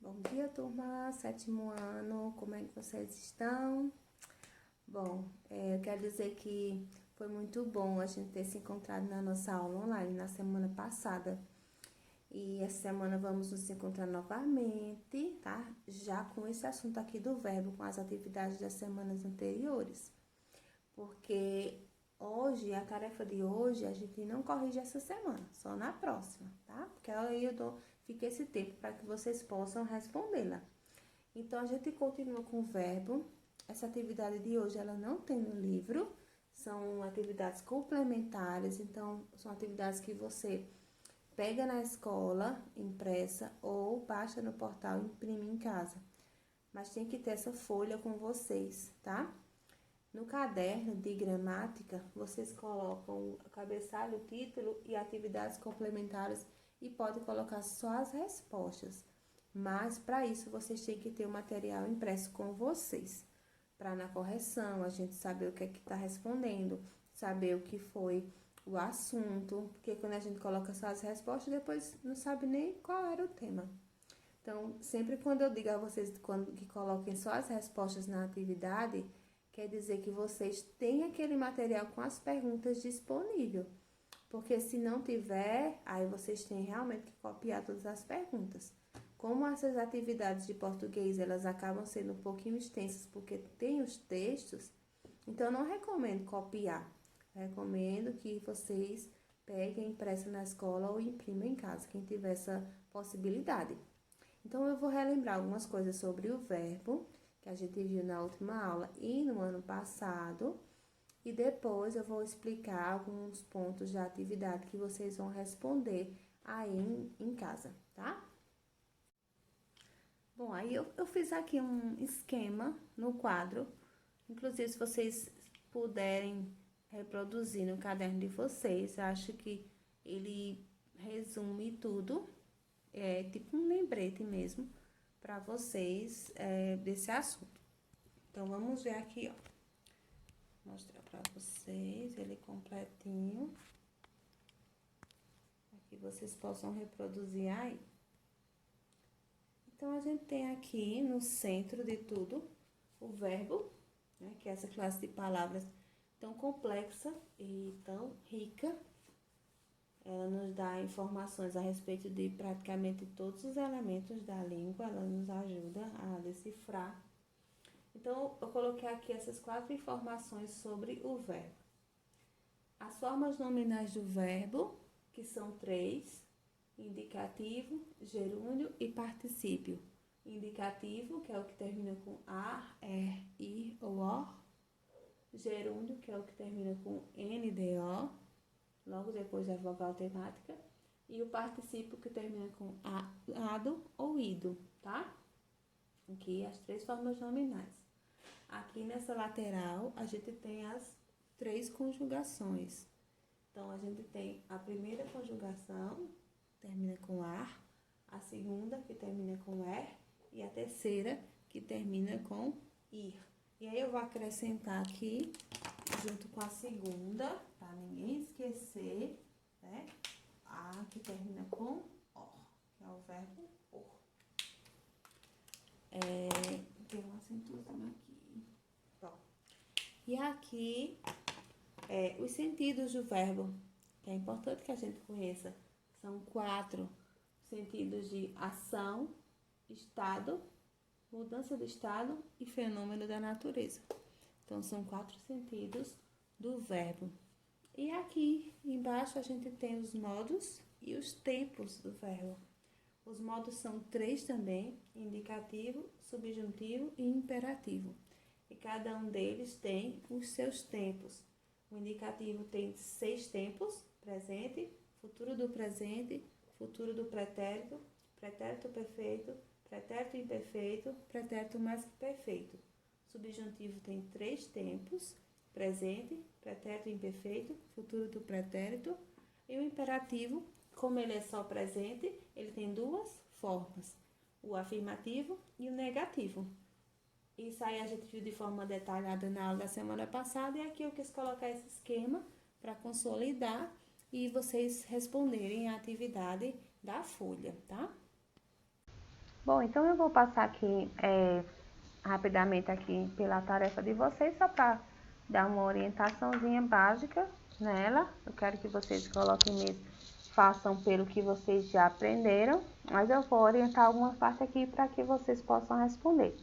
Bom dia, turma, sétimo ano, como é que vocês estão? Bom, eu quero dizer que foi muito bom a gente ter se encontrado na nossa aula online na semana passada. E essa semana vamos nos encontrar novamente, tá? Já com esse assunto aqui do verbo, com as atividades das semanas anteriores. Porque hoje, a tarefa de hoje, a gente não corrige essa semana, só na próxima, tá? Porque aí fica esse tempo para que vocês possam respondê-la. Então, a gente continua com o verbo. Essa atividade de hoje, ela não tem no livro, são atividades complementares, então, são atividades que você pega na escola, impressa, ou baixa no portal e imprime em casa. Mas tem que ter essa folha com vocês, tá? No caderno de gramática, vocês colocam o cabeçalho, o título e atividades complementares e podem colocar só as respostas. Mas, para isso, vocês têm que ter o material impresso com vocês. Para na correção, a gente saber o que é que está respondendo, saber o que foi o assunto, porque quando a gente coloca só as respostas, depois não sabe nem qual era o tema. Então, sempre quando eu digo a vocês que coloquem só as respostas na atividade, quer dizer que vocês têm aquele material com as perguntas disponível. Porque se não tiver, aí vocês têm realmente que copiar todas as perguntas. Como essas atividades de português, elas acabam sendo um pouquinho extensas, porque tem os textos, então eu não recomendo copiar. Recomendo que vocês peguem impresso na escola ou imprimam em casa, quem tiver essa possibilidade. Então, eu vou relembrar algumas coisas sobre o verbo, que a gente viu na última aula e no ano passado. E depois eu vou explicar alguns pontos de atividade que vocês vão responder aí em casa, tá? Bom, aí eu fiz aqui um esquema no quadro. Inclusive, se vocês puderem reproduzir no caderno de vocês, eu acho que ele resume tudo. É tipo um lembrete mesmo para vocês desse assunto. Então, vamos ver aqui, ó. Vou mostrar para vocês ele completinho. Aqui vocês possam reproduzir aí. Então, a gente tem aqui no centro de tudo o verbo, né, que é essa classe de palavras tão complexa e tão rica. Ela nos dá informações a respeito de praticamente todos os elementos da língua, ela nos ajuda a decifrar. Então, eu coloquei aqui essas 4 informações sobre o verbo. As formas nominais do verbo, que são 3, indicativo, gerúndio e particípio. Indicativo, que é o que termina com ar, ir ou or. Gerúndio, que é o que termina com NDO, logo depois da vogal temática. E o particípio, que termina com ado ou ido, tá? Aqui as 3 formas nominais. Aqui nessa lateral, a gente tem as 3 conjugações. Então, a gente tem a primeira conjugação, termina com ar, a segunda, que termina com e a terceira, que termina com ir. E aí, eu vou acrescentar aqui, junto com a segunda, para ninguém esquecer, né? A, que termina com or, que é o verbo or. Tem um acentozinho aqui. Bom, e aqui, os sentidos do verbo, que é importante que a gente conheça. São 4 sentidos de ação, estado, mudança do estado e fenômeno da natureza. Então, são 4 sentidos do verbo. E aqui embaixo a gente tem os modos e os tempos do verbo. Os modos são 3 também, indicativo, subjuntivo e imperativo. E cada um deles tem os seus tempos. O indicativo tem 6 tempos, presente, futuro do presente, futuro do pretérito, pretérito perfeito, pretérito imperfeito, pretérito mais que perfeito. O subjuntivo tem 3 tempos, presente, pretérito imperfeito, futuro do pretérito. E o imperativo, como ele é só presente, ele tem 2 formas, o afirmativo e o negativo. Isso aí a gente viu de forma detalhada na aula da semana passada, e aqui eu quis colocar esse esquema para consolidar e vocês responderem a atividade da folha, tá? Bom, então eu vou passar aqui rapidamente aqui pela tarefa de vocês, só para dar uma orientaçãozinha básica nela. Eu quero que vocês coloquem mesmo, façam pelo que vocês já aprenderam, mas eu vou orientar algumas partes aqui para que vocês possam responder.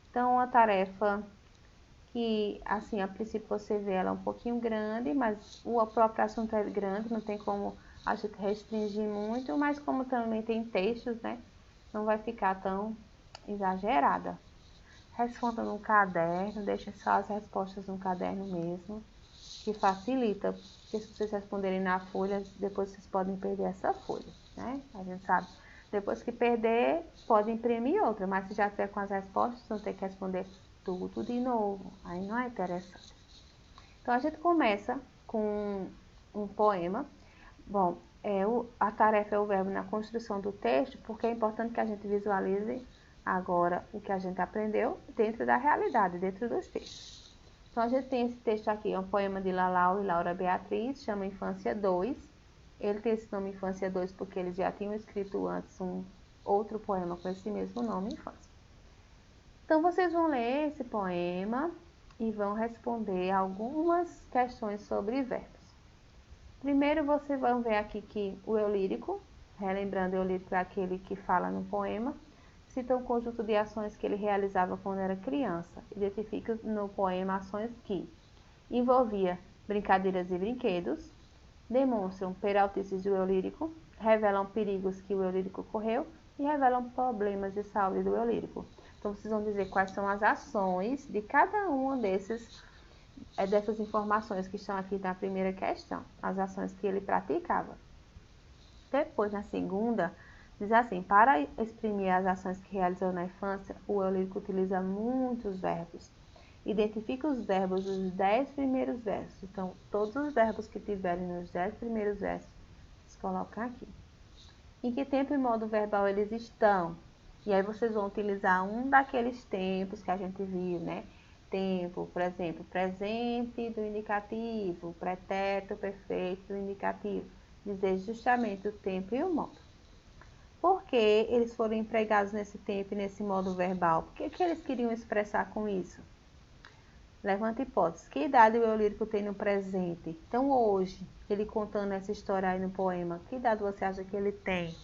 Então, a tarefa que, assim, a princípio você vê ela um pouquinho grande, mas o próprio assunto é grande, não tem como a gente restringir muito, mas como também tem textos, né, não vai ficar tão exagerada. Responda no caderno, deixem só as respostas no caderno mesmo, que facilita, porque se vocês responderem na folha, depois vocês podem perder essa folha, né? A gente sabe, depois que perder, pode imprimir outra, mas se já tiver com as respostas, vão ter que responder tudo de novo, aí não é interessante. Então, a gente começa com um poema. Bom, a tarefa é o verbo na construção do texto, porque é importante que a gente visualize agora o que a gente aprendeu dentro da realidade, dentro dos textos. Então, a gente tem esse texto aqui, é um poema de Lalau e Laura Beatriz, chama Infância 2. Ele tem esse nome Infância 2 porque eles já tinham escrito antes um outro poema com esse mesmo nome, Infância. Então, vocês vão ler esse poema e vão responder algumas questões sobre verbos. Primeiro, vocês vão ver aqui que o eu lírico, relembrando, o eu lírico é aquele que fala no poema, cita um conjunto de ações que ele realizava quando era criança. Identifica no poema ações que envolvia brincadeiras e brinquedos, demonstram peraltices do eu lírico, revelam perigos que o eu lírico correu e revelam problemas de saúde do eu lírico. Então, vocês vão dizer quais são as ações de cada uma dessas informações que estão aqui na primeira questão, as ações que ele praticava. Depois, na segunda, diz assim: para exprimir as ações que realizou na infância, o eu lírico utiliza muitos verbos. Identifica os verbos dos 10 primeiros versos. Então, todos os verbos que tiverem nos 10 primeiros versos, vocês colocam aqui. Em que tempo e modo verbal eles estão? E aí vocês vão utilizar um daqueles tempos que a gente viu, né? Tempo, por exemplo, presente do indicativo, pretérito perfeito do indicativo. Dizer justamente o tempo e o modo. Por que eles foram empregados nesse tempo e nesse modo verbal? O que eles queriam expressar com isso? Levanta hipótese. Que idade o eu lírico tem no presente? Então, hoje, ele contando essa história aí no poema, que idade você acha que ele tem?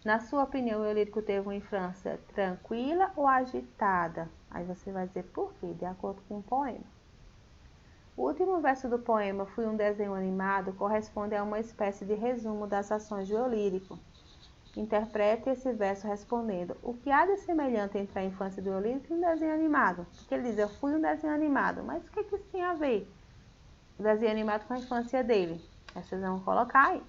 Na sua opinião, o eu lírico teve uma infância tranquila ou agitada? Aí você vai dizer por quê, de acordo com o poema. O último verso do poema, Fui um desenho animado, corresponde a uma espécie de resumo das ações do eu lírico. Interprete esse verso respondendo: o que há de semelhante entre a infância do eu lírico e um desenho animado? Porque ele diz, eu fui um desenho animado, mas o que isso tem a ver? O desenho animado com a infância dele. Aí vocês vão colocar aí.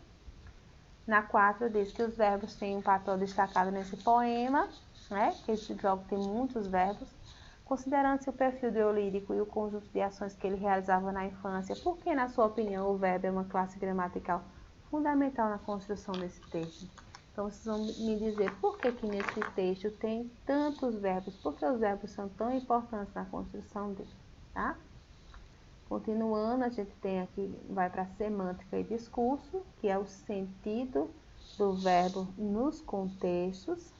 Na 4 diz que os verbos têm um papel destacado nesse poema, né? Que esse jogo tem muitos verbos. Considerando-se o perfil do eu lírico e o conjunto de ações que ele realizava na infância, por que, na sua opinião, o verbo é uma classe gramatical fundamental na construção desse texto? Então, vocês vão me dizer por que nesse texto tem tantos verbos, por que os verbos são tão importantes na construção dele, tá? Continuando, a gente tem aqui, vai para semântica e discurso, que é o sentido do verbo nos contextos.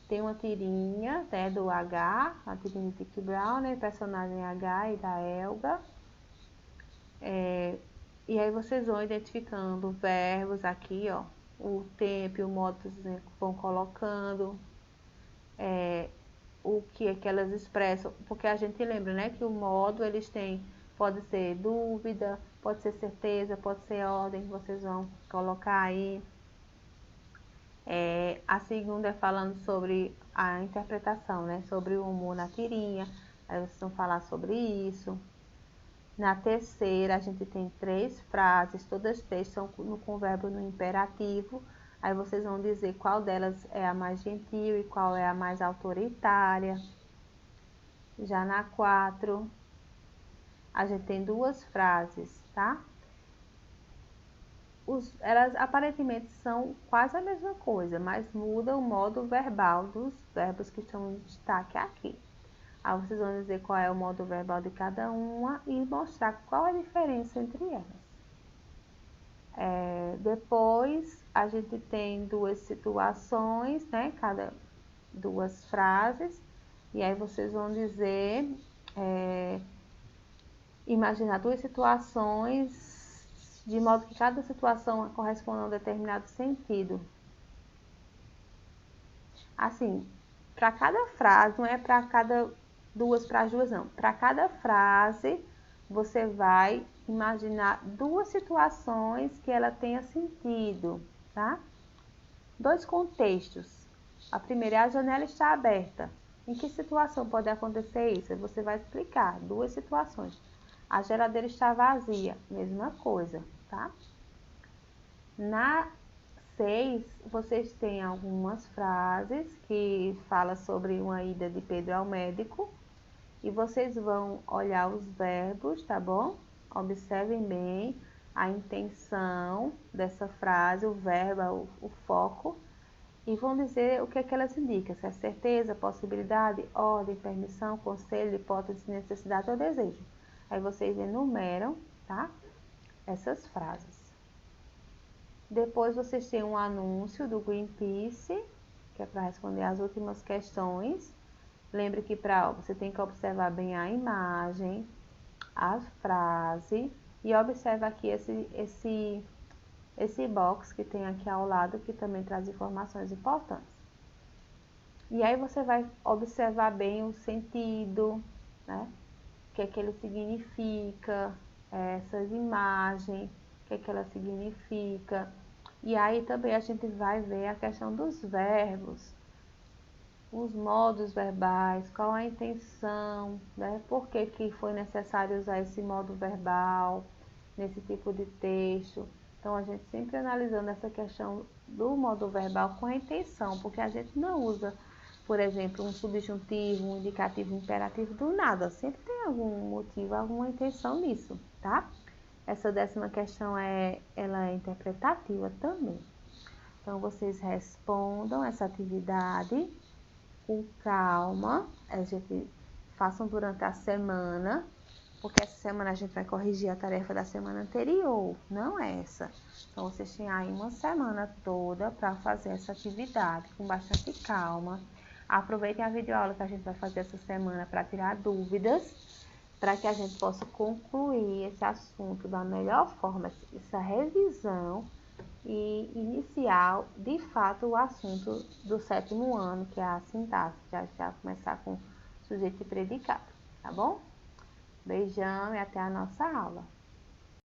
Tem uma tirinha, né, do H, a tirinha de Dick Brown, né, personagem H e da Helga. E aí vocês vão identificando verbos aqui, ó, o tempo e o modo que vocês vão colocando, o que é que elas expressam, porque a gente lembra, né, que o modo eles têm, pode ser dúvida, pode ser certeza, pode ser ordem, vocês vão colocar aí. A segunda é falando sobre a interpretação, né, sobre o humor na tirinha, aí vocês vão falar sobre isso. Na terceira, a gente tem 3 frases, todas 3 são com o verbo no imperativo. Aí vocês vão dizer qual delas é a mais gentil e qual é a mais autoritária. Já na 4, a gente tem 2 frases, tá? Elas aparentemente são quase a mesma coisa, mas muda o modo verbal dos verbos que estão em destaque aqui. Aí vocês vão dizer qual é o modo verbal de cada uma e mostrar qual é a diferença entre elas. Depois, a gente tem 2 situações, né? duas frases, e aí vocês vão dizer, imaginar duas situações, de modo que cada situação corresponda a um determinado sentido. Assim, para cada frase, não é para cada duas frases, duas não. Para cada frase, você vai imaginar duas situações que ela tenha sentido, tá? Dois contextos. A primeira é: a janela está aberta. Em que situação pode acontecer isso? Você vai explicar duas situações. A geladeira está vazia, mesma coisa, tá? Na 6, vocês têm algumas frases que falam sobre uma ida de Pedro ao médico. E vocês vão olhar os verbos, tá bom? Observem bem a intenção dessa frase, o verbo, o foco. E vão dizer o que é que elas indicam. Se é certeza, possibilidade, ordem, permissão, conselho, hipótese, necessidade ou desejo. Aí vocês enumeram, tá? Essas frases. Depois vocês têm um anúncio do Greenpeace, que é para responder as últimas questões. Lembre que você tem que observar bem a imagem, a frase, e observa aqui esse box que tem aqui ao lado, que também traz informações importantes. E aí você vai observar bem o sentido, né? O que é que ele significa, essas imagens, o que é que ela significa. E aí também a gente vai ver a questão dos verbos, os modos verbais, qual a intenção, né? Por que foi necessário usar esse modo verbal nesse tipo de texto. Então, a gente sempre analisando essa questão do modo verbal com a intenção, porque a gente não usa, por exemplo, um subjuntivo, um indicativo, um imperativo do nada. Sempre tem algum motivo, alguma intenção nisso, tá? Essa 10ª questão ela é interpretativa também. Então, vocês respondam essa atividade com calma, a gente façam durante a semana, porque essa semana a gente vai corrigir a tarefa da semana anterior, não essa. Então, vocês têm aí uma semana toda para fazer essa atividade com bastante calma. Aproveitem a videoaula que a gente vai fazer essa semana para tirar dúvidas, para que a gente possa concluir esse assunto da melhor forma, essa revisão e iniciar, de fato, o assunto do 7º ano, que é a sintaxe, já começar com sujeito e predicado, tá bom? Beijão e até a nossa aula.